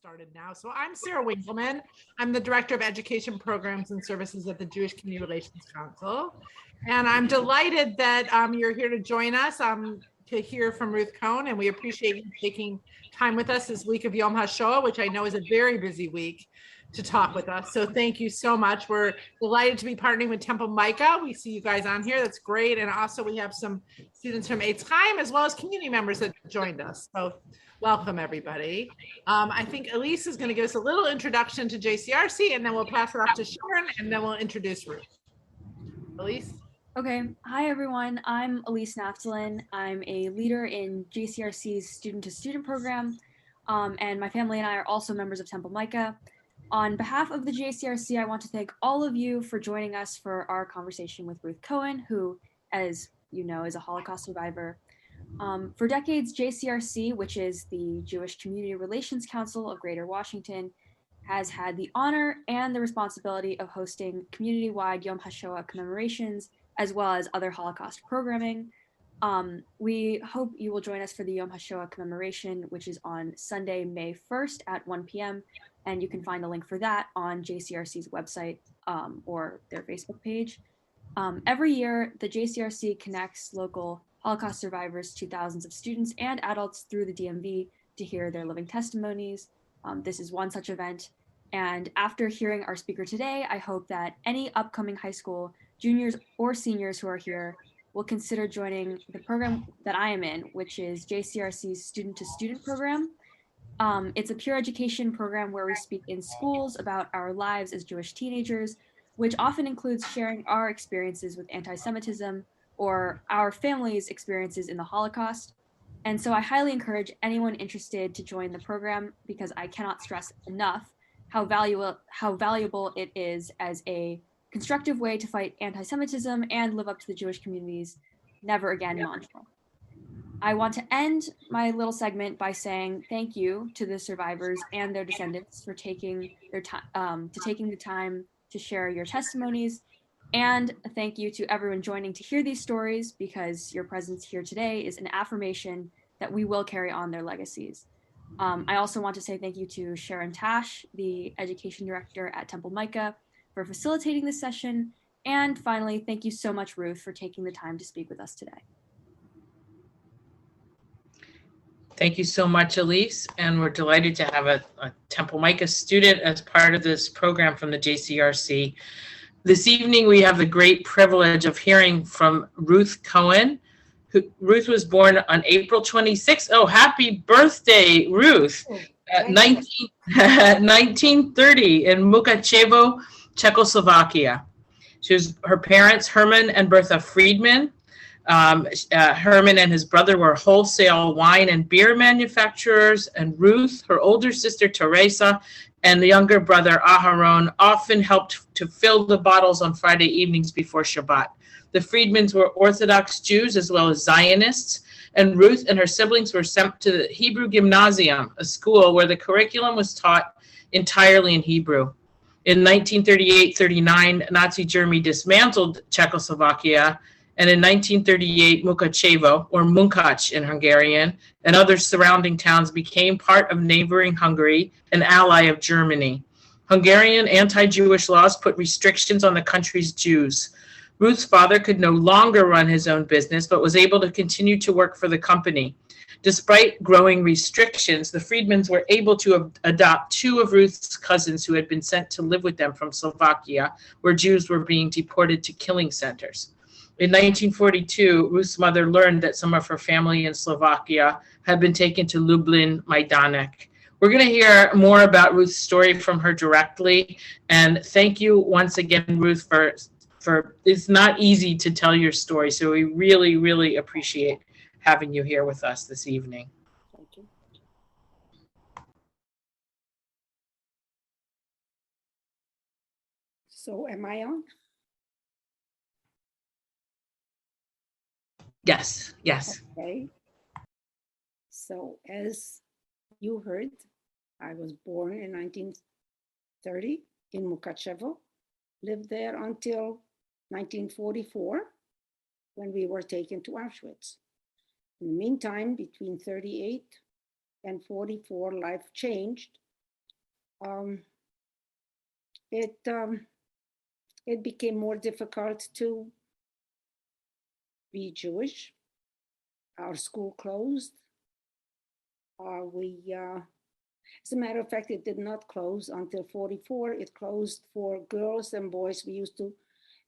started now. So I'm Sarah Winkleman. I'm the Director of Education Programs and Services at the Jewish Community Relations Council. And I'm delighted that you're here to join us to hear from Ruth Cohen. And we appreciate you taking time with us this week of Yom HaShoah, which I know is a very busy week, to talk with us. So thank you so much. We're delighted to be partnering with Temple Micah. We see you guys on here. That's great. And also we have some students from Eitz Chaim as well as community members that joined us. So welcome everybody. I think Elise is going to give us a little introduction to JCRC and then we'll pass it off to Sharon and then we'll introduce Ruth. Elise? Okay. Hi, everyone. I'm Elise Naftalin. I'm a leader in JCRC's student-to-student program, and my family and I are also members of Temple Micah. On behalf of the JCRC, I want to thank all of you for joining us for our conversation with Ruth Cohen, who, as you know, is a Holocaust survivor. For decades, JCRC, which is the Jewish Community Relations Council of Greater Washington, has had the honor and the responsibility of hosting community-wide Yom HaShoah commemorations, as well as other Holocaust programming. We hope you will join us for the Yom HaShoah commemoration, which is on Sunday, May 1st at 1 p.m. And you can find a link for that on JCRC's website or their Facebook page. Every year, the JCRC connects local Holocaust survivors to thousands of students and adults through the DMV to hear their living testimonies. This is one such event. And after hearing our speaker today, I hope that any upcoming high school juniors or seniors who are here will consider joining the program that I am in, which is JCRC's student-to-student program. It's a peer education program where we speak in schools about our lives as Jewish teenagers, which often includes sharing our experiences with anti-Semitism or our family's experiences in the Holocaust. And so I highly encourage anyone interested to join the program because I cannot stress enough how valuable it is as a constructive way to fight anti-Semitism and live up to the Jewish community's Never Again mantra. I want to end my little segment by saying thank you to the survivors and their descendants for taking the time to share your testimonies, and a thank you to everyone joining to hear these stories, because your presence here today is an affirmation that we will carry on their legacies. I also want to say thank you to Sharon Tash, the education director at Temple Micah, for facilitating this session. And finally, thank you so much, Ruth, for taking the time to speak with us today. Thank you so much, Elise. And we're delighted to have a Temple Micah student as part of this program from the JCRC. This evening, we have the great privilege of hearing from Ruth Cohen. Ruth was born on April 26th. Oh, happy birthday, Ruth. 1930 in Mukačevo, Czechoslovakia. Her parents, Herman and Bertha Friedman. Herman and his brother were wholesale wine and beer manufacturers, and Ruth, her older sister Teresa, and the younger brother Aharon often helped to fill the bottles on Friday evenings before Shabbat. The Friedmans were Orthodox Jews as well as Zionists, and Ruth and her siblings were sent to the Hebrew Gymnasium, a school where the curriculum was taught entirely in Hebrew. In 1938-39, Nazi Germany dismantled Czechoslovakia, and in 1938, Mukačevo, or Munkács in Hungarian, and other surrounding towns became part of neighboring Hungary, an ally of Germany. Hungarian anti-Jewish laws put restrictions on the country's Jews. Ruth's father could no longer run his own business, but was able to continue to work for the company. Despite growing restrictions, the Friedmans were able to adopt two of Ruth's cousins who had been sent to live with them from Slovakia, where Jews were being deported to killing centers. In 1942, Ruth's mother learned that some of her family in Slovakia had been taken to Lublin, Majdanek. We're going to hear more about Ruth's story from her directly. And thank you once again, Ruth, for it's not easy to tell your story. So we really, really appreciate having you here with us this evening. Thank you. So am I on? Yes, yes. Okay. So as you heard, I was born in 1930 in Mukačevo, lived there until 1944, when we were taken to Auschwitz. In the meantime, between 38 and 44, life changed um, it became more difficult to be Jewish. Our school closed. As a matter of fact, it did not close until 44. It closed for girls and boys. We used to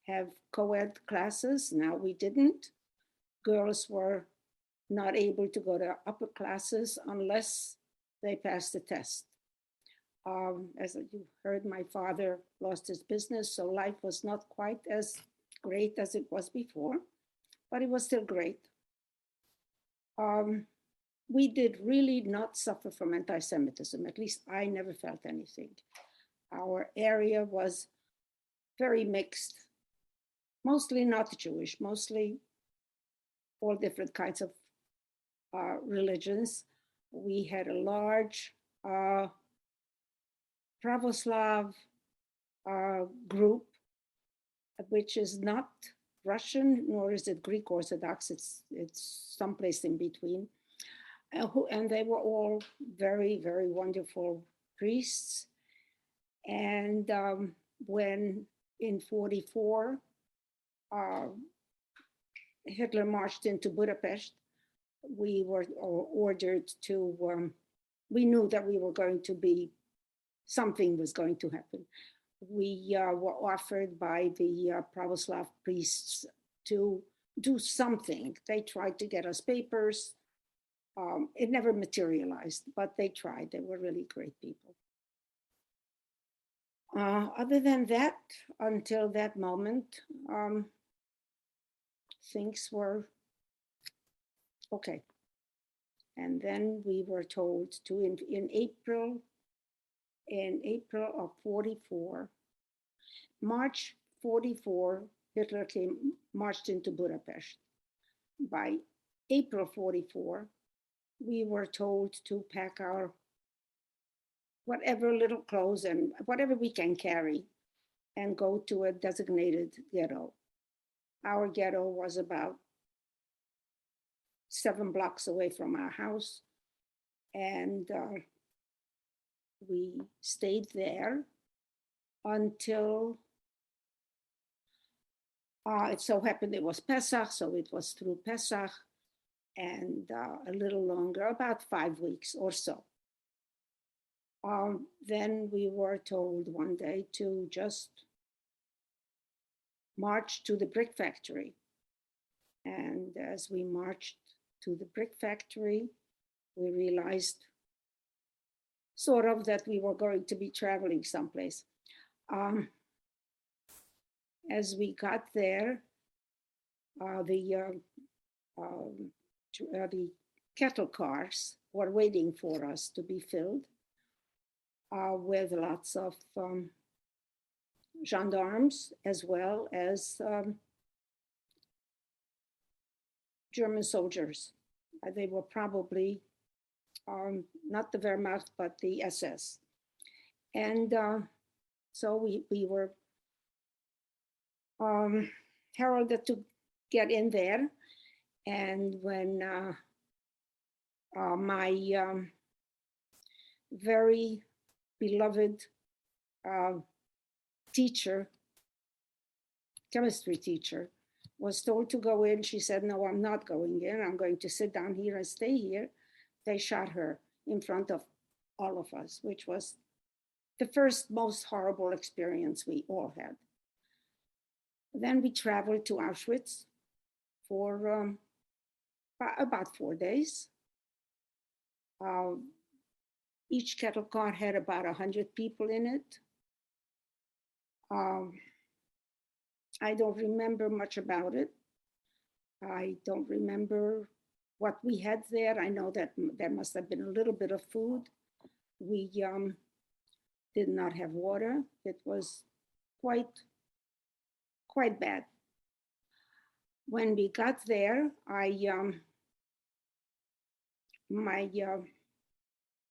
have co-ed classes. Now we didn't. Girls were not able to go to upper classes unless they passed the test. As you heard, my father lost his business, so life was not quite as great as it was before, but it was still great. We did really not suffer from anti-Semitism. At least I never felt anything. Our area was very mixed, mostly not Jewish, mostly all different kinds of religions. We had a large Pravoslav group, which is not Russian, nor is it Greek Orthodox. It's someplace in between. And they were all very, very wonderful priests. And when in 44, Hitler marched into Budapest, we were ordered to, we knew that we were going to be, something was going to happen. We were offered by the Pravoslav priests to do something. They tried to get us papers. It never materialized, but they tried. They were really great people. Other than that, until that moment, things were okay. And then we were told to, in April of 44, March 44, Hitler marched into Budapest. By April 44, we were told to pack our whatever little clothes and whatever we can carry and go to a designated ghetto. Our ghetto was about 7 blocks away from our house. And we stayed there until it so happened it was Pesach, so it was through Pesach and a little longer, about 5 weeks or so. Then we were told one day to just march to the brick factory. And as we marched to the brick factory, we realized sort of that we were going to be traveling someplace. As we got there, the cattle cars were waiting for us to be filled with lots of gendarmes as well as German soldiers. They were probably not the Wehrmacht, but the SS. And so we were heralded to get in there. And when my very beloved teacher, chemistry teacher, was told to go in, she said, no, I'm not going in. I'm going to sit down here and stay here. They shot her in front of all of us, which was the first most horrible experience we all had. Then we traveled to Auschwitz for about 4 days. Each cattle car had about 100 people in it. I don't remember much about it. I don't remember what we had there. I know that there must have been a little bit of food. We did not have water. It was quite bad. When we got there, my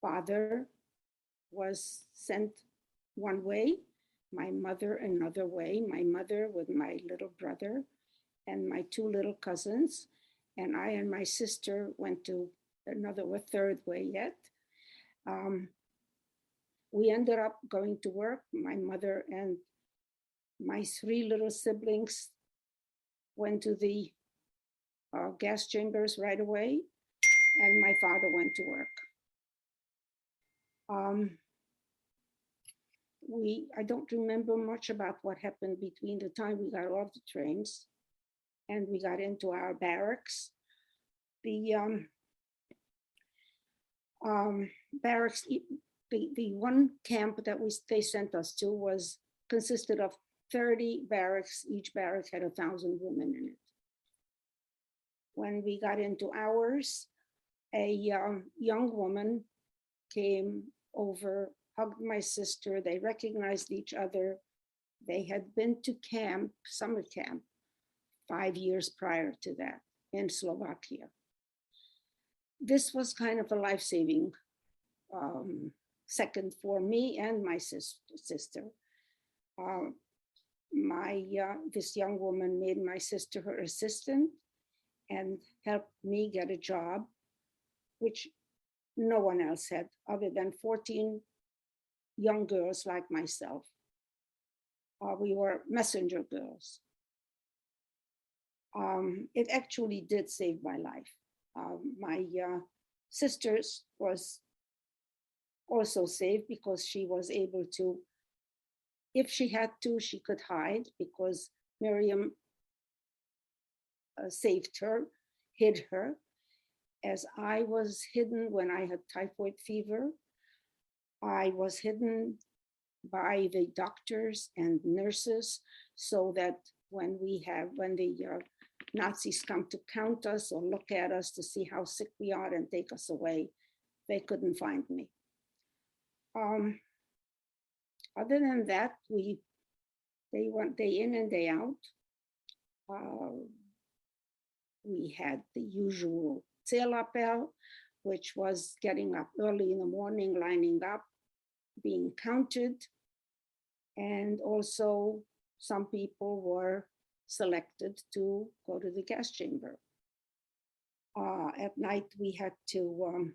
father was sent one way, my mother another way, my mother with my little brother and my 2 little cousins, and I and my sister went to a third way yet. we ended up going to work. My mother and my 3 little siblings went to the gas chambers right away, and my father went to work. I don't remember much about what happened between the time we got off the trains and we got into our barracks. The barracks, the one camp that they sent us to consisted of 30 barracks. Each barrack had 1,000 women in it. When we got into ours, a young woman came over, hugged my sister. They recognized each other. They had been to camp, summer camp, 5 years prior to that in Slovakia. This was kind of a life-saving second for me and my sister. This young woman made my sister her assistant and helped me get a job, which no one else had other than 14 young girls like myself. We were messenger girls. It actually did save my life. My sister's was also saved because she was able to, if she had to, she could hide because Miriam saved her, hid her. As I was hidden when I had typhoid fever, I was hidden by the doctors and nurses so that when the Nazis come to count us or look at us to see how sick we are and take us away, they couldn't find me. Other than that, they went day in and day out. We had the usual Zählappell, which was getting up early in the morning, lining up, being counted. And also some people were selected to go to the gas chamber. At night, we had to,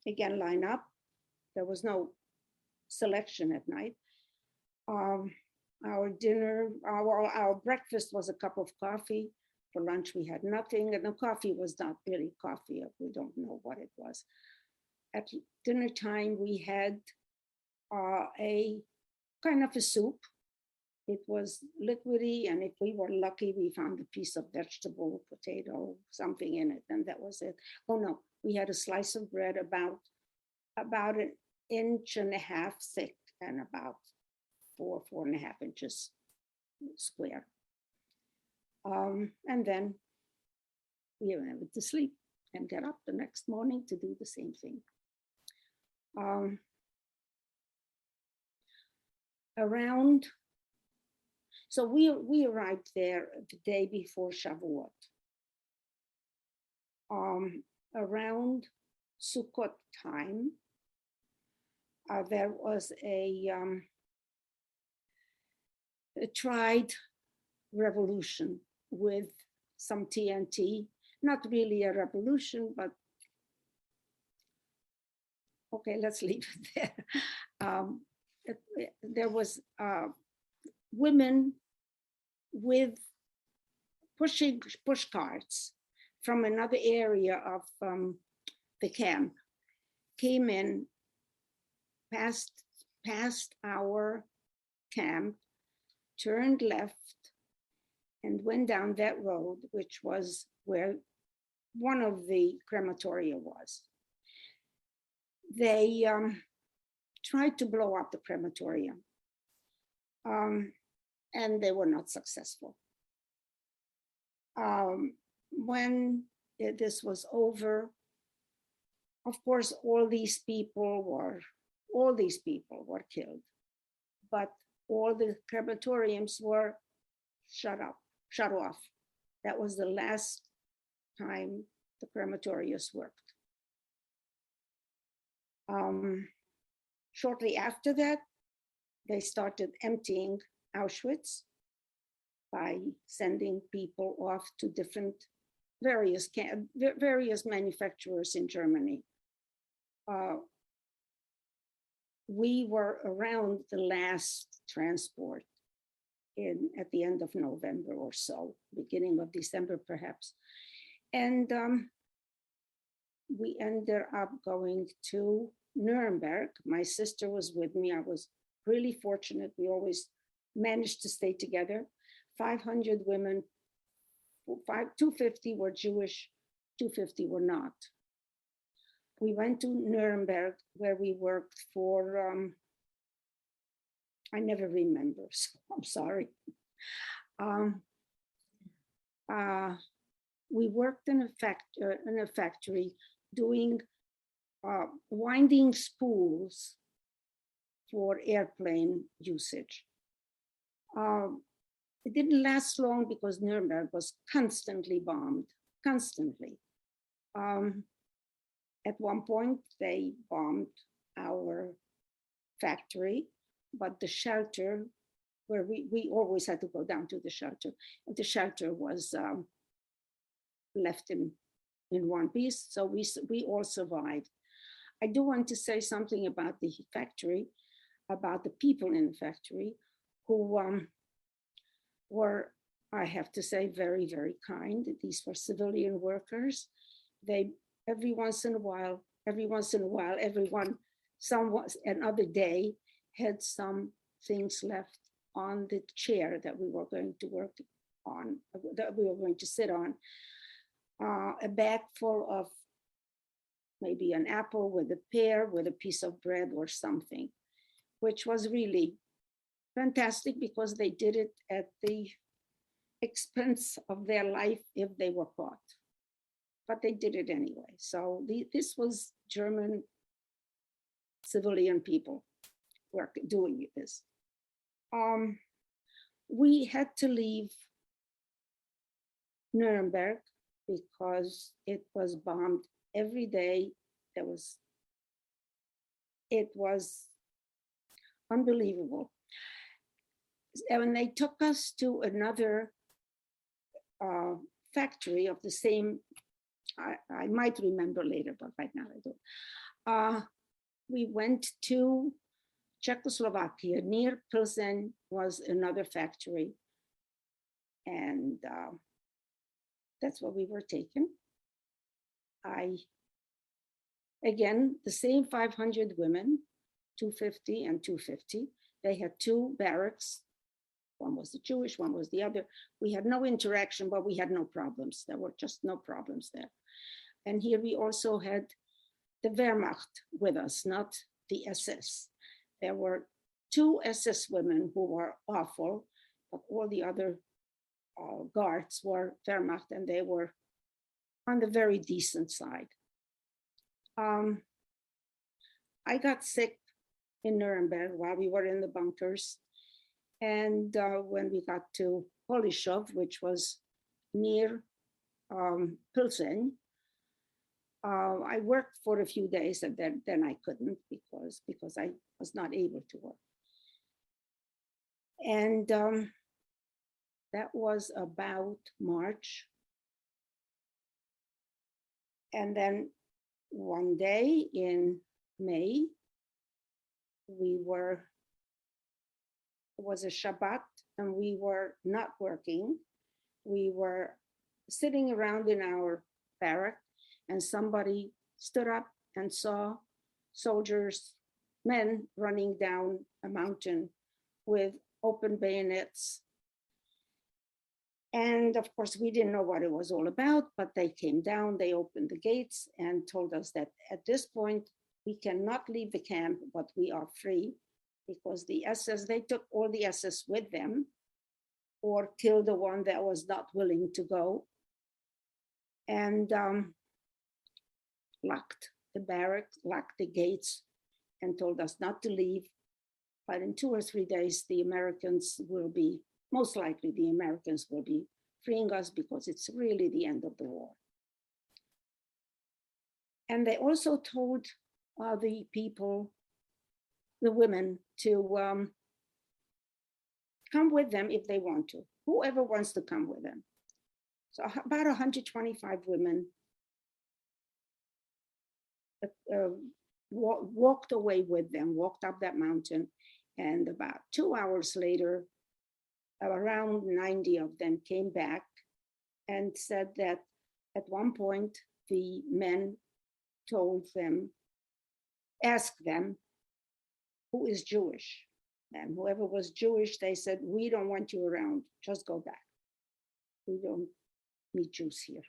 again, line up. There was no selection at night. Our dinner, our breakfast was a cup of coffee. For lunch, we had nothing, and the coffee was not really coffee. We don't know what it was. At dinner time, we had a kind of a soup. It was liquidy, and if we were lucky, we found a piece of vegetable, potato, something in it, and that was it. Oh no, we had a slice of bread about 1.5 inches thick and about 4.5 inches square. And then we went to sleep and get up the next morning to do the same thing. So we arrived there the day before Shavuot. Around Sukkot time, there was a tried revolution with some TNT, not really a revolution, but okay, let's leave it there. There was women with push carts from another area of the camp came in past our camp, turned left, and went down that road, which was where one of the crematoria was. They tried to blow up the crematorium, and they were not successful. When this was over, of course, all these people were killed, but all the crematoriums were shut off. That was the last time the crematoriums worked. Shortly after that, they started emptying Auschwitz by sending people off to various manufacturers in Germany. we were around the last transport at the end of November or so, beginning of December perhaps. And we ended up going to Nuremberg. My sister was with me. I was really fortunate. We always managed to stay together. 500 women, 250 were Jewish, 250 were not. We went to Nuremberg where we worked for, I never remember, so I'm sorry. We worked in a factory doing winding spools for airplane usage. It didn't last long because Nuremberg was constantly bombed, constantly. At one point, they bombed our factory, but the shelter, where we always had to go down to the shelter, and the shelter was left in one piece, so we all survived. I do want to say something about the factory, about the people in the factory who were, I have to say, very, very kind. These were civilian workers. They, every once in a while, another day had some things left on the chair that we were going to work on, that we were going to sit on. A bag full of maybe an apple with a pear, with a piece of bread or something, which was really fantastic because they did it at the expense of their life if they were caught. But they did it anyway. So this was German civilian people doing this. We had to leave Nuremberg because it was bombed every day. It was unbelievable. And when they took us to another factory of the same, I might remember later, but right now I don't. We went to Czechoslovakia. Near Pilsen was another factory. And that's where we were taken. Again, the same 500 women, 250 and 250. They had two barracks. One was the Jewish, one was the other. We had no interaction, but we had no problems. There were just no problems there. And here we also had the Wehrmacht with us, not the SS. There were two SS women who were awful, but all the other guards were Wehrmacht, and they were on the very decent side. I got sick in Nuremberg while we were in the bunkers. And when we got to Holishov, which was near Pilsen, I worked for a few days, and then I couldn't because I was not able to work. And that was about March. And then one day in May, it was a Shabbat, and we were not working. We were sitting around in our barrack, and somebody stood up and saw soldiers, men running down a mountain with open bayonets. And of course, we didn't know what it was all about, but they came down, they opened the gates and told us that at this point, we cannot leave the camp, but we are free, because the SS, they took all the SS with them or killed the one that was not willing to go, and locked the barracks, locked the gates, and told us not to leave. But in 2 or 3 days, the Americans will be, most likely the Americans will be freeing us, because it's really the end of the war. And they also told the people, the women, to come with them if they want to, whoever wants to come with them. So about 125 women walked away with them, walked up that mountain. And about 2 hours later, around 90 of them came back and said that at one point, the men asked them, who is Jewish? And whoever was Jewish, they said, we don't want you around, just go back. We don't need Jews here.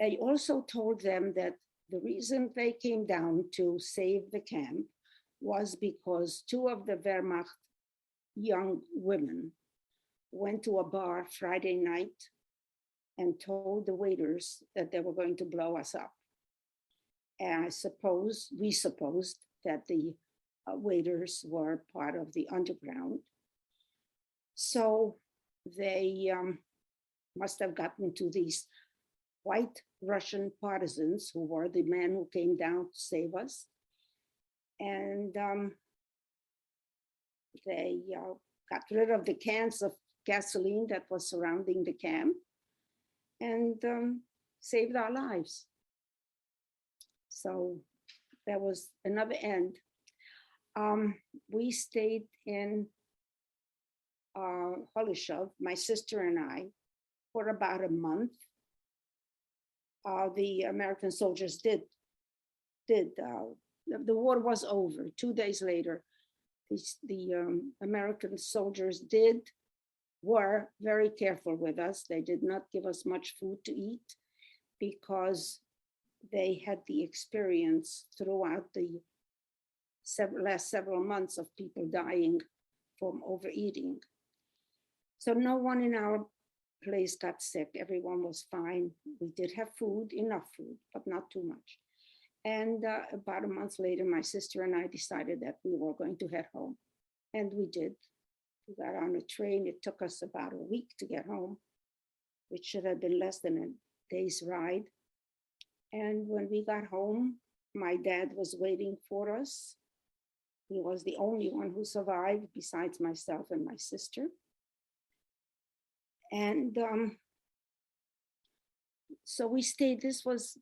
I also told them that the reason they came down to save the camp was because 2 of the Wehrmacht young women went to a bar Friday night and told the waiters that they were going to blow us up. And we supposed that the waiters were part of the underground. So they must have gotten to these white Russian partisans who were the men who came down to save us. And they got rid of the cans of gasoline that was surrounding the camp and saved our lives. So that was another end. We stayed in Holishov, my sister and I, for about a month. The American soldiers the war was over. 2 days later, the American soldiers were very careful with us. They did not give us much food to eat because they had the experience throughout the last several months of people dying from overeating. So no one in our place got sick. Everyone was fine. We did have food, enough food, but not too much. And about a month later, my sister and I decided that we were going to head home. And we did. We got on a train. It took us about a week to get home, which should have been less than a day's ride. And when we got home, my dad was waiting for us. He was the only one who survived besides myself and my sister. And so we stayed. This was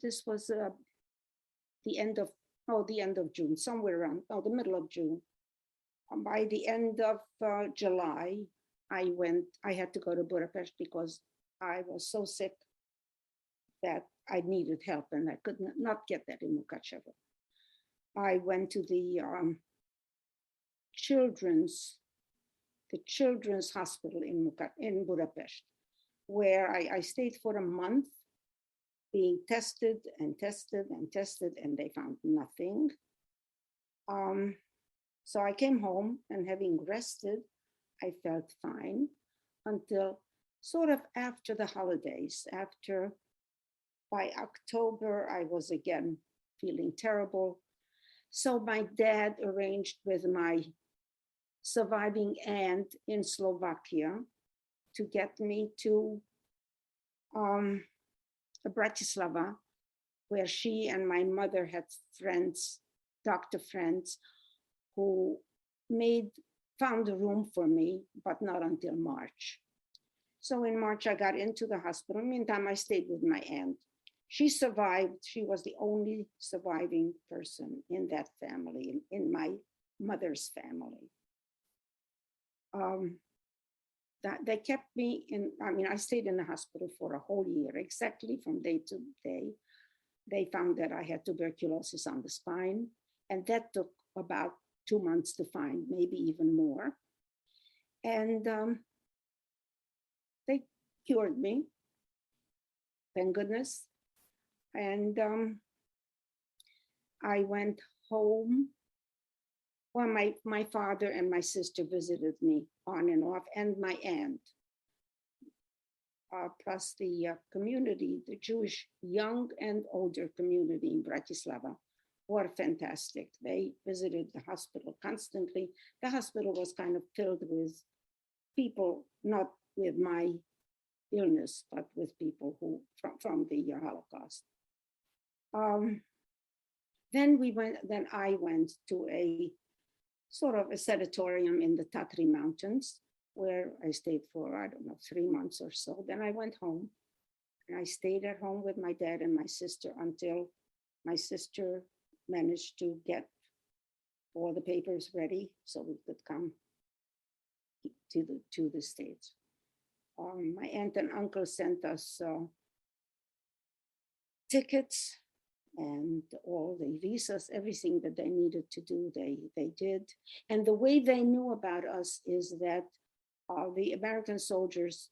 the end of June, somewhere around, the middle of June. By the end of July, I had to go to Budapest because I was so sick that I needed help and I could not get that in Mukačevo. I went to the children's hospital in Budapest, where I stayed for a month being tested, and they found nothing. So I came home, and having rested, I felt fine until sort of after the holidays. By October, I was again feeling terrible. So my dad arranged with my surviving aunt in Slovakia to get me to Bratislava, where she and my mother had doctor friends, who found a room for me, but not until March. So in March, I got into the hospital. Meantime, I stayed with my aunt. She survived. She was the only surviving person in that family, in my mother's family. They kept me I stayed in the hospital for a whole year, exactly from day to day. They found that I had tuberculosis on the spine, and that took about 2 months to find, maybe even more. And they cured me, thank goodness. And I went home. Well, my father and my sister visited me on and off, and my aunt, plus the community, the Jewish young and older community in Bratislava, were fantastic. They visited the hospital constantly. The hospital was kind of filled with people, not with my illness, but with people who from the Holocaust. Then I went to a sort of a sanatorium in the Tatry Mountains, where I stayed for, 3 months or so. Then I went home, and I stayed at home with my dad and my sister until my sister managed to get all the papers ready so we could come to the States. My aunt and uncle sent us tickets and all the visas, everything that they needed to do, they did. And the way they knew about us is that the American soldiers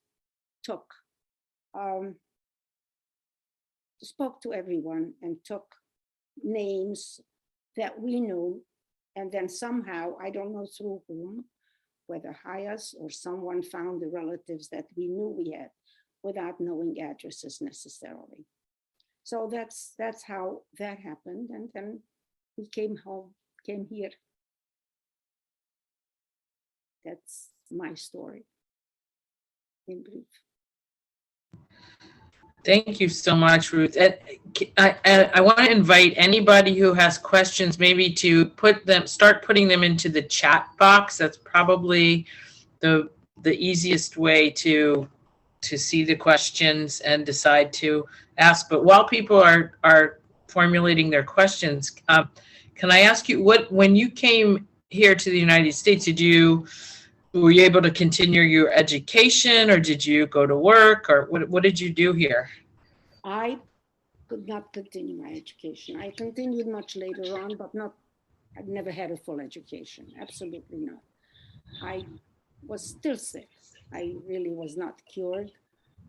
spoke to everyone and took names that we knew, and then somehow, I don't know through whom, whether Hayas or someone found the relatives that we knew we had without knowing addresses necessarily. So that's how that happened. And then we came here. That's my story in brief. Thank you so much, Ruth. And I want to invite anybody who has questions maybe to start putting them into the chat box. That's probably the easiest way to see the questions and decide to ask. But while people are formulating their questions, can I ask you, when you came here to the United States, were you able to continue your education, or did you go to work, or what did you do here? I could not continue my education. I continued much later on, but I've never had a full education. Absolutely not. I was still sick. I really was not cured.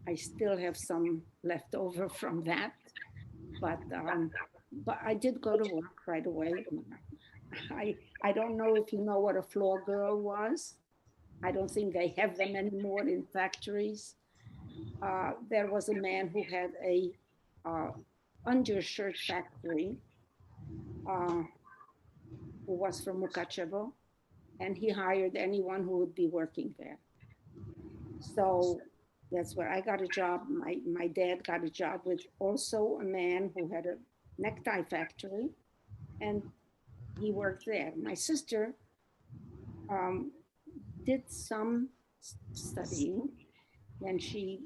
I still have some left over from that, but I did go to work right away. I don't know if you know what a floor girl was. I don't think they have them anymore in factories. There was a man who had a undershirt factory who was from Mukačevo, and he hired anyone who would be working there. So that's where I got a job. My dad got a job with also a man who had a necktie factory, and he worked there. My sister did some studying, and she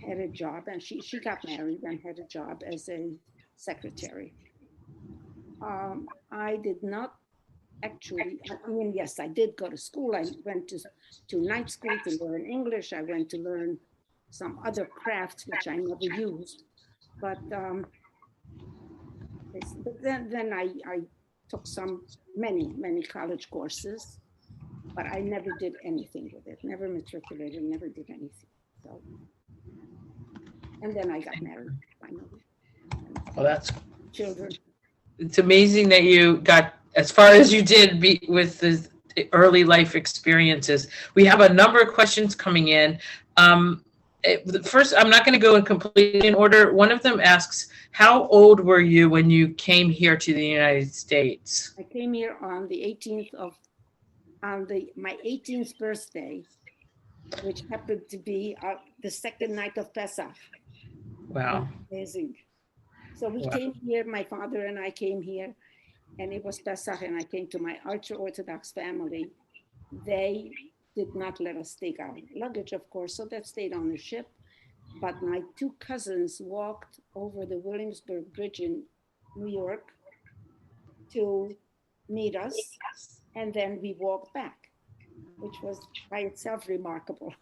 had a job, and she got married and had a job as a secretary. I did not actually, yes, I did go to school. I went to night school to learn English. I went to learn some other crafts, which I never used. But then I took many college courses, but I never did anything with it, never matriculated, never did anything. So, and then I got married finally. Well, that's children. It's amazing that you got as far as you did with the early life experiences. We have a number of questions coming in. First, I'm not going to go in completely in order. One of them asks, how old were you when you came here to the United States? I came here on the 18th of, my 18th birthday, which happened to be the second night of Pesach. Wow. Amazing. So we came here, my father and I came here, and it was Pesach, and I came to my ultra-Orthodox family. They did not let us take our luggage, of course, so that stayed on the ship. But my two cousins walked over the Williamsburg Bridge in New York to meet us, and then we walked back, which was by itself remarkable.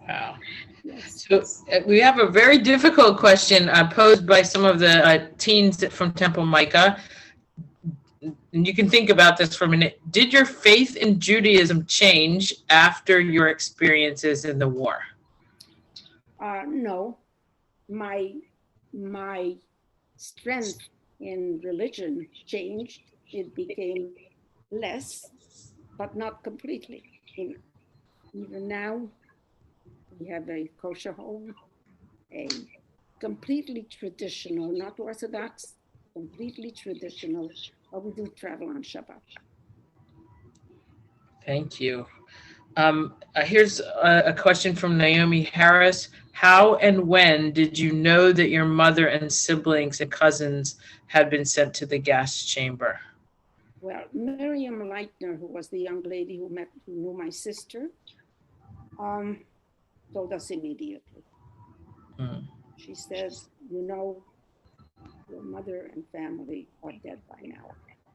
Wow. Yes. So we have a very difficult question posed by some of the teens from Temple Micah. And you can think about this for a minute. Did your faith in Judaism change after your experiences in the war? No. My strength in religion changed. It became less, but not completely. Even now, we have a kosher home, a completely traditional, not Orthodox, completely traditional, but we do travel on Shabbat. Thank you. Here's a question from Naomi Harris. How and when did you know that your mother and siblings and cousins had been sent to the gas chamber? Well, Miriam Leitner, who was the young lady who knew my sister, told us immediately. She said, you know, your mother and family are dead by now.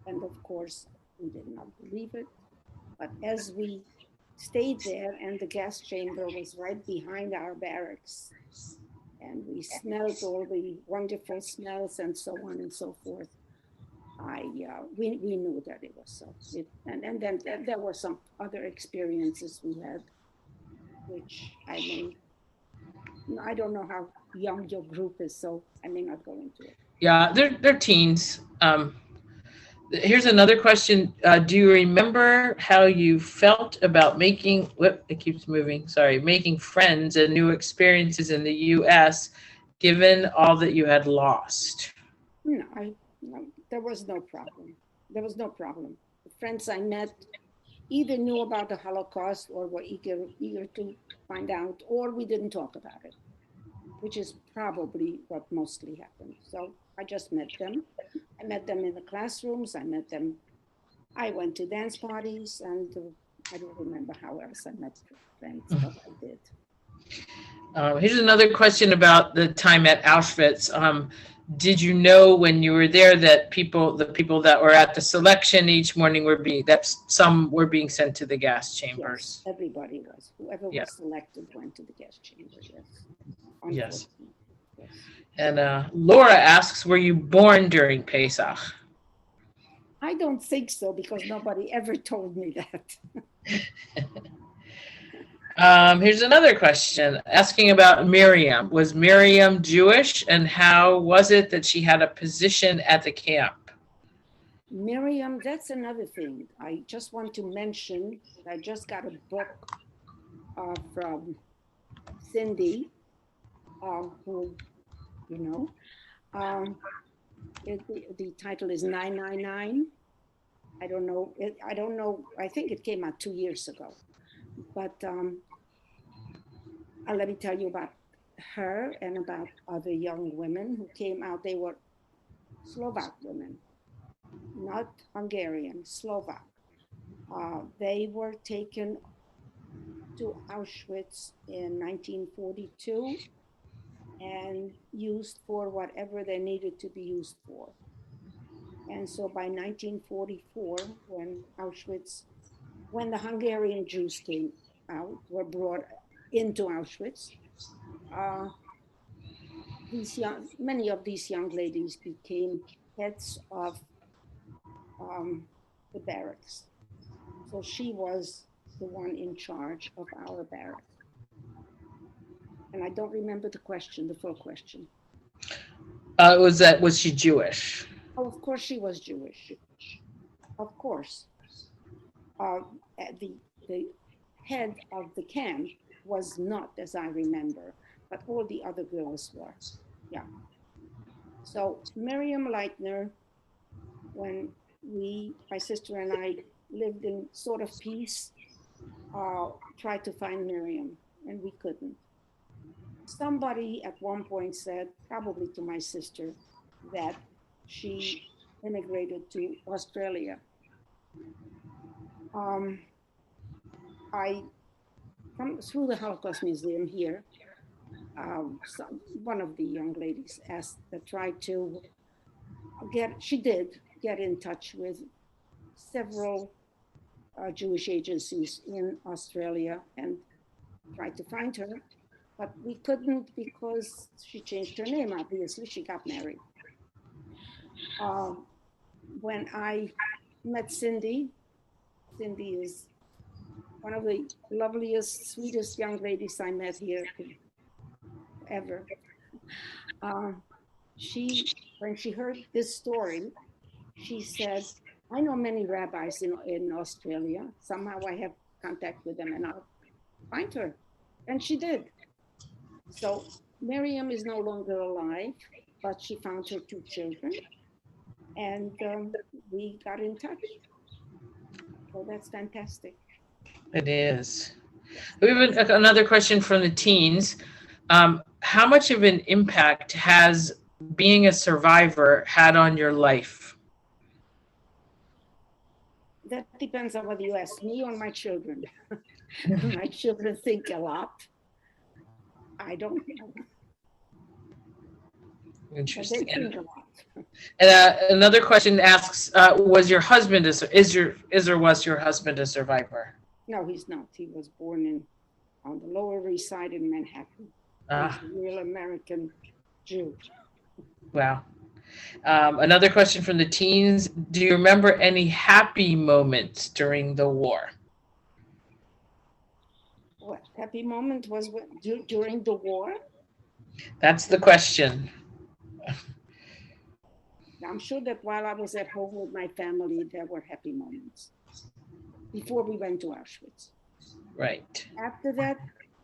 And of course, we did not believe it. But as we stayed there, and the gas chamber was right behind our barracks, and we smelled all the wonderful smells and so on and so forth, we knew that it was so. And then there were some other experiences we had, which I don't know how young your group is, so I may not go into it. Yeah, they're teens. Here's another question. Do you remember how you felt about making friends and new experiences in the U.S., given all that you had lost? No, there was no problem. There was no problem. The friends I met either knew about the Holocaust or were eager to find out, or we didn't talk about it, which is probably what mostly happened. So I just met them. I met them in the classrooms. I went to dance parties, and I don't remember how else I met friends, but I did. Here's another question about the time at Auschwitz. Did you know when you were there that the people that were at the selection each morning some were being sent to the gas chambers? Yes, everybody was. Whoever was selected went to the gas chamber, yes. Yes. And Laura asks, were you born during Pesach? I don't think so, because nobody ever told me that. Here's another question asking about Miriam. Was Miriam Jewish, and how was it that she had a position at the camp? Miriam, that's another thing. I just want to mention, I just got a book from Cindy, who, you know, the title is 999. I don't know. I think it came out 2 years ago. But let me tell you about her and about other young women who came out. They were Slovak women, not Hungarian, Slovak. They were taken to Auschwitz in 1942 and used for whatever they needed to be used for. And so by 1944, when the Hungarian Jews came out, were brought into Auschwitz, many of these young ladies became heads of the barracks. So she was the one in charge of our barracks. And I don't remember the full question. Was she Jewish? Oh, of course she was Jewish. Of course. The head of the camp was not, as I remember, but all the other girls were. Yeah. So Miriam Leitner, when my sister and I lived in sort of peace, tried to find Miriam, and we couldn't. Somebody at one point said, probably to my sister, that she immigrated to Australia. Through the Holocaust Museum here, one of the young ladies tried to get in touch with several Jewish agencies in Australia and tried to find her, but we couldn't because she changed her name. Obviously, she got married. When I met Cindy is one of the loveliest, sweetest young ladies I met here ever. When she heard this story, she said, I know many rabbis in Australia. Somehow I have contact with them and I'll find her. And she did. So Miriam is no longer alive, but she found her 2 children and we got in touch. So that's fantastic. It is. We have another question from the teens. How much of an impact has being a survivor had on your life? That depends on whether you ask me or my children. My children think a lot. I don't know. Interesting. But they think a lot. And another question asks, was your husband, is or was your husband a survivor? No, he's not. He was born on the Lower East Side in Manhattan. Ah. He's a real American Jew. Wow. Another question from the teens. Do you remember any happy moments during the war? What happy moment was during the war? That's the question. I'm sure that while I was at home with my family, there were happy moments before we went to Auschwitz. Right. After that,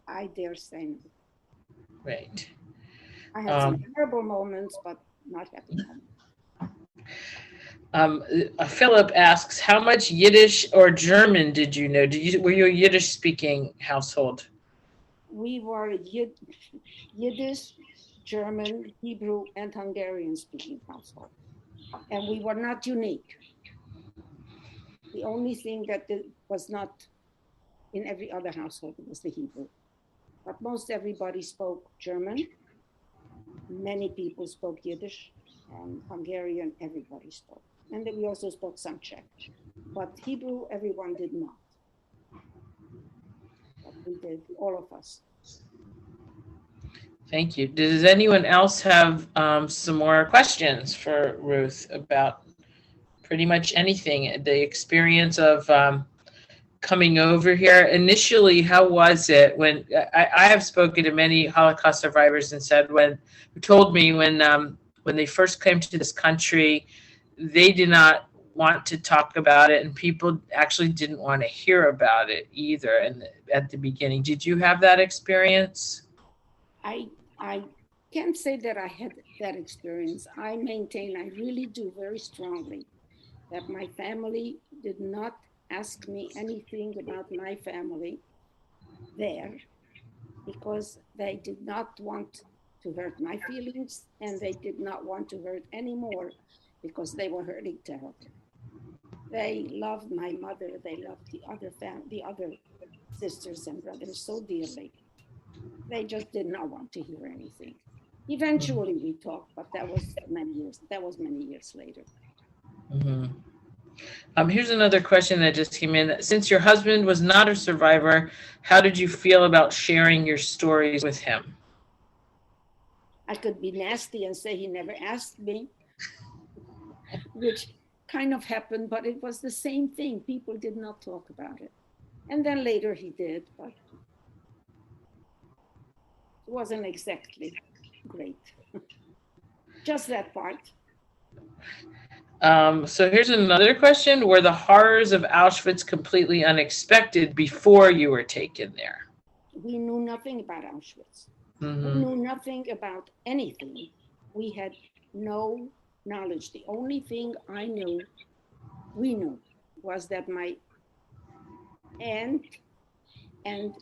I dare say no. Right. I had some terrible moments, but not happy moments. Philip asks, how much Yiddish or German did you know? Were you a Yiddish speaking household? We were a Yiddish, German, Hebrew, and Hungarian speaking household. And we were not unique. The only thing that was not in every other household was the Hebrew. But most everybody spoke German. Many people spoke Yiddish, and Hungarian, everybody spoke. And then we also spoke some Czech. But Hebrew, everyone did not. But we did, all of us. Thank you. Does anyone else have some more questions for Ruth about pretty much anything? The experience of coming over here. Initially, how was it when I have spoken to many Holocaust survivors and said who told me when they first came to this country, they did not want to talk about it, and people actually didn't want to hear about it either. And at the beginning, did you have that experience? I can't say that I had that experience. I maintain, I really do very strongly, that my family did not ask me anything about my family there because they did not want to hurt my feelings, and they did not want to hurt any more because they were hurting terribly. They loved my mother. They loved the other sisters and brothers so dearly. They just did not want to hear anything. Eventually we talked, but that was many years later. Mm-hmm. Here's another question that just came in. Since your husband was not a survivor, how did you feel about sharing your stories with him? I could be nasty and say he never asked me, which kind of happened, but it was the same thing. People did not talk about it. And then later he did, but it wasn't exactly great. Just that part. So here's another question. Were the horrors of Auschwitz completely unexpected before you were taken there? We knew nothing about Auschwitz. Mm-hmm. We knew nothing about anything. We had no knowledge. The only thing we knew, was that my aunt and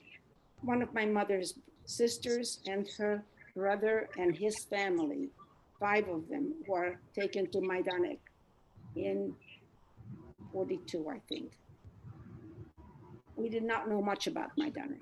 one of my mother's sisters and her brother and his family, 5 of them, were taken to Majdanek in 42, I think. We did not know much about Majdanek.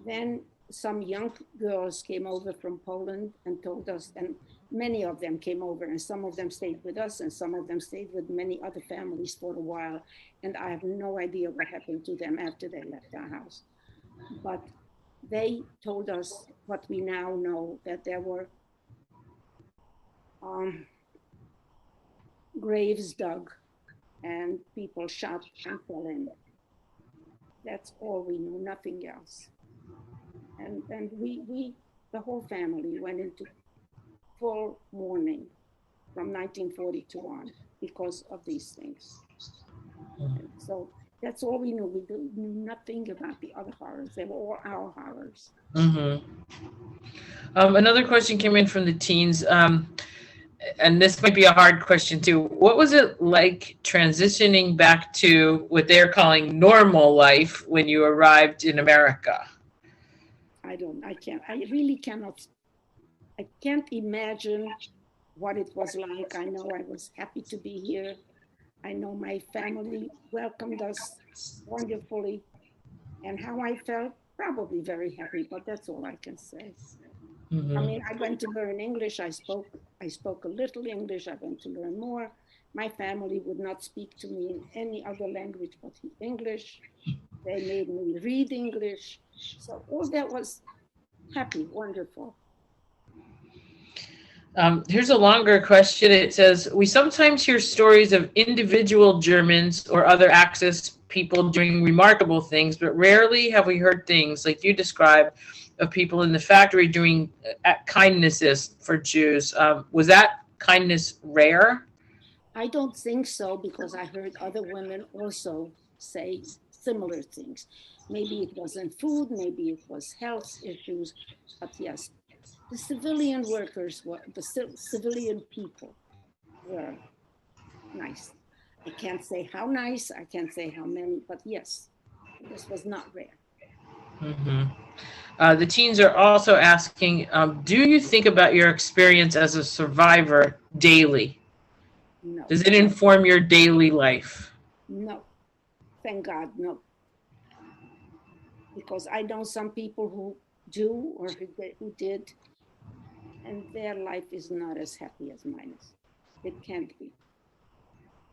Then some young girls came over from Poland and told us, and many of them came over, and some of them stayed with us, and some of them stayed with many other families for a while. And I have no idea what happened to them after they left our house. But they told us what we now know, that there were graves dug and people shot and fell in. That's all we knew, nothing else. And we, the whole family, went into full mourning from 1942 on because of these things. And so that's all we knew. We knew nothing about the other horrors. They were all our horrors. Mm-hmm. Another question came in from the teens, and this might be a hard question too. What was it like transitioning back to what they're calling normal life when you arrived in America? I really cannot. I can't imagine what it was like. I know I was happy to be here. I know my family welcomed us wonderfully, and how I felt, probably very happy, but that's all I can say. Mhm. I mean, I went to learn English. I spoke a little English. I went to learn more. My family would not speak to me in any other language but English. They made me read English. So all that was happy, wonderful. Here's a longer question. It says, we sometimes hear stories of individual Germans or other Axis people doing remarkable things, but rarely have we heard things like you described of people in the factory doing kindnesses for Jews. Was that kindness rare? I don't think so, because I heard other women also say similar things. Maybe it wasn't food, maybe it was health issues, but yes, the civilian workers, the civilian people were nice. I can't say how nice, I can't say how many, but yes, this was not rare. Mm-hmm. The teens are also asking, do you think about your experience as a survivor daily? No. Does it inform your daily life? No, thank God, no. Because I know some people who do or who did, and their life is not as happy as mine is. It can't be.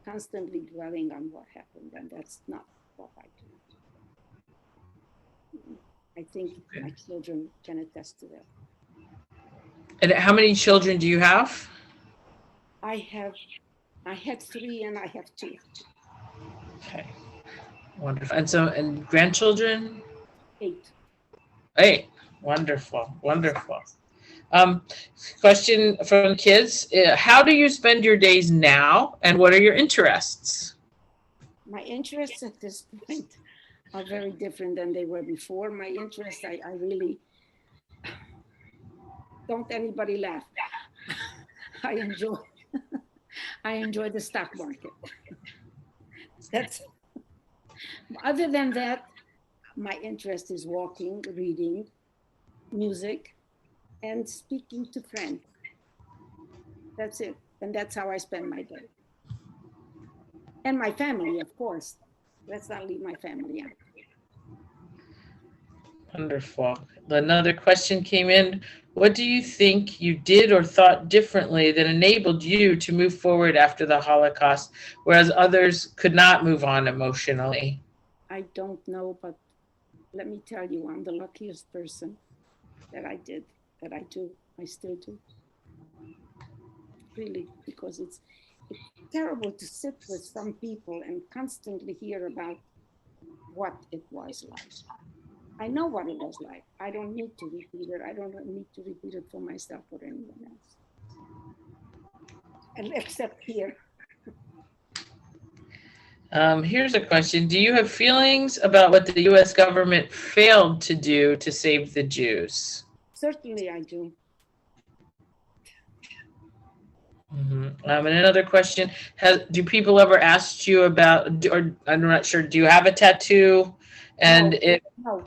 Constantly dwelling on what happened, and that's not what I do. I think my children can attest to that. And how many children do you have? I had 3 and I have 2. Okay, wonderful. And grandchildren? 8. Hey, wonderful, wonderful. Question from kids: how do you spend your days now, and what are your interests? My interests at this point are very different than they were before. My interests, I really don't anybody laugh. I enjoy the stock market. That's other than that, my interest is walking, reading, music, and speaking to friends. That's it. And that's how I spend my day. And my family, of course. Let's not leave my family out. Wonderful. Another question came in. What do you think you did or thought differently that enabled you to move forward after the Holocaust, whereas others could not move on emotionally? I don't know, but let me tell you, I'm the luckiest person that I do. I still do. Really, because it's terrible to sit with some people and constantly hear about what it was like. I know what it was like. I don't need to repeat it. I don't need to repeat it for myself or anyone else. And except here. Here's a question. Do you have feelings about what the U.S. government failed to do to save the Jews? Certainly I do. Mm-hmm. And another question, do people ever ask you about, or I'm not sure, do you have a tattoo? And No.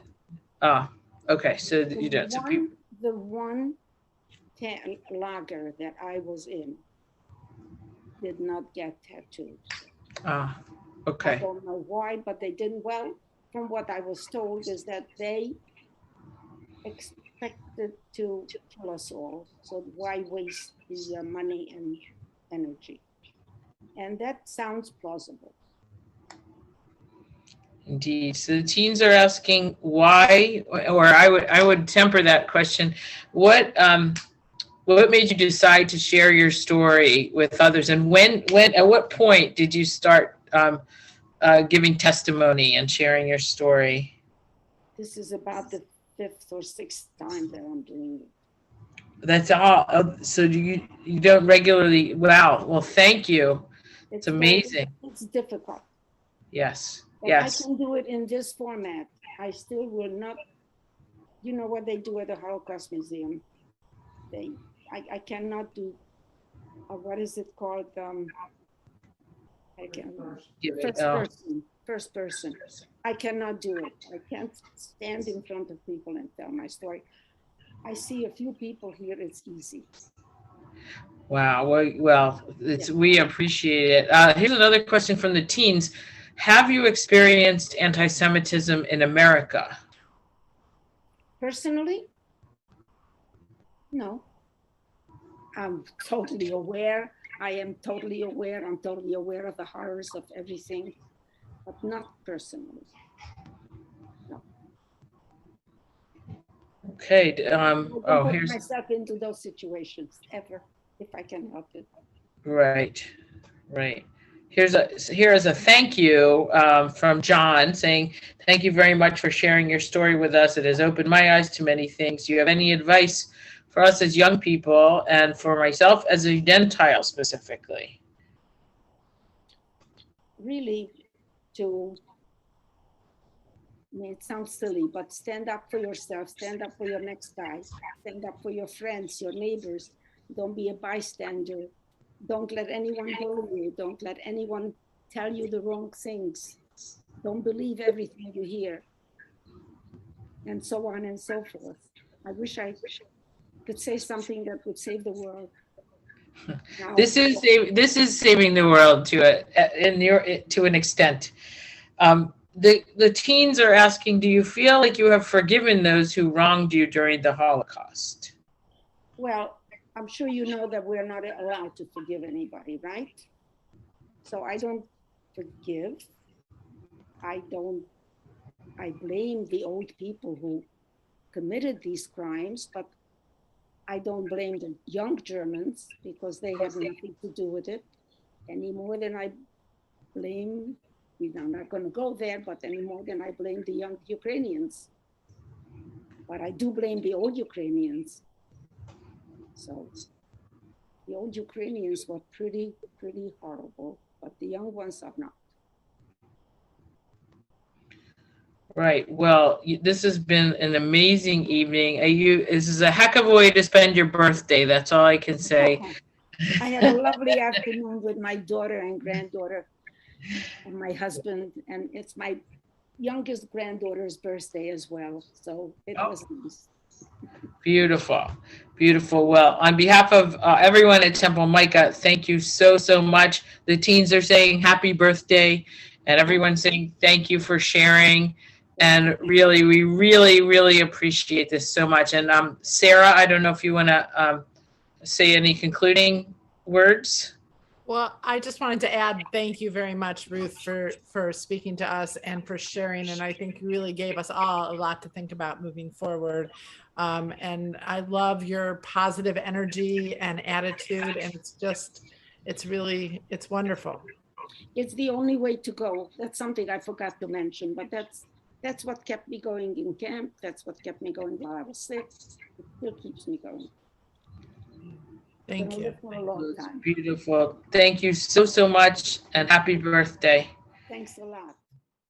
Okay, so you don't. The one lager that I was in did not get tattooed. Okay. I don't know why, but they didn't. Well, from what I was told is that they expected to kill us all. So why waste the money and energy? And that sounds plausible. Indeed. So the teens are asking why, or I would temper that question. What made you decide to share your story with others, and when at what point did you start giving testimony and sharing your story? This is about the 5th or 6th time that I'm doing it. That's all. So you don't regularly? Wow. Well, thank you. It's amazing. It's difficult. Yes. But yes. I can do it in this format. I still will not. You know what they do at the Holocaust Museum? I cannot do. What is it called? I can't. First person. I cannot do it. I can't stand in front of people and tell my story. I see a few people here. It's easy. Wow. Well, we appreciate it. Here's another question from the teens. Have you experienced anti-Semitism in America? Personally? No, I'm totally aware. I am totally aware. I'm totally aware of the horrors of everything, but not personally. No. Okay. I don't Oh, put here's myself into those situations ever, if I can help it. right. Right. Here is a thank you from John saying, thank you very much for sharing your story with us. It has opened my eyes to many things. Do you have any advice for us as young people and for myself as a Gentile specifically? Really, I mean, it sounds silly, but stand up for yourself, stand up for your next guy, stand up for your friends, your neighbors. Don't be a bystander. Don't let anyone bully you. Don't let anyone tell you the wrong things. Don't believe everything you hear. And so on and so forth. I wish I could say something that would save the world. Now, This is saving the world to an extent. The teens are asking, do you feel like you have forgiven those who wronged you during the Holocaust? well, I'm sure you know that we're not allowed to forgive anybody, right? So I don't forgive. I blame the old people who committed these crimes, but I don't blame the young Germans because they have nothing to do with it any more than I blame, I'm not going to go there, but any more than I blame the young Ukrainians. But I do blame the old Ukrainians. So the old Ukrainians were pretty horrible, but the young ones are not. Right. Well, this has been an amazing evening. This is a heck of a way to spend your birthday. That's all I can say. I had a lovely afternoon with my daughter and granddaughter and my husband, and it's my youngest granddaughter's birthday as well. So it was nice. Beautiful. Beautiful. Well, on behalf of everyone at Temple Micah, thank you so much. The teens are saying happy birthday, and everyone's saying thank you for sharing. And really, we really appreciate this so much. And Sarah, I don't know if you want to say any concluding words. Well, I just wanted to add thank you very much, Ruth, for speaking to us and for sharing. And I think you really gave us all a lot to think about moving forward. And I love your positive energy and attitude. And it's wonderful. It's the only way to go. That's something I forgot to mention, but that's what kept me going in camp. That's what kept me going while I was sick. It still keeps me going. Thank you. For a long time. Beautiful. Thank you so much, and happy birthday. Thanks a lot.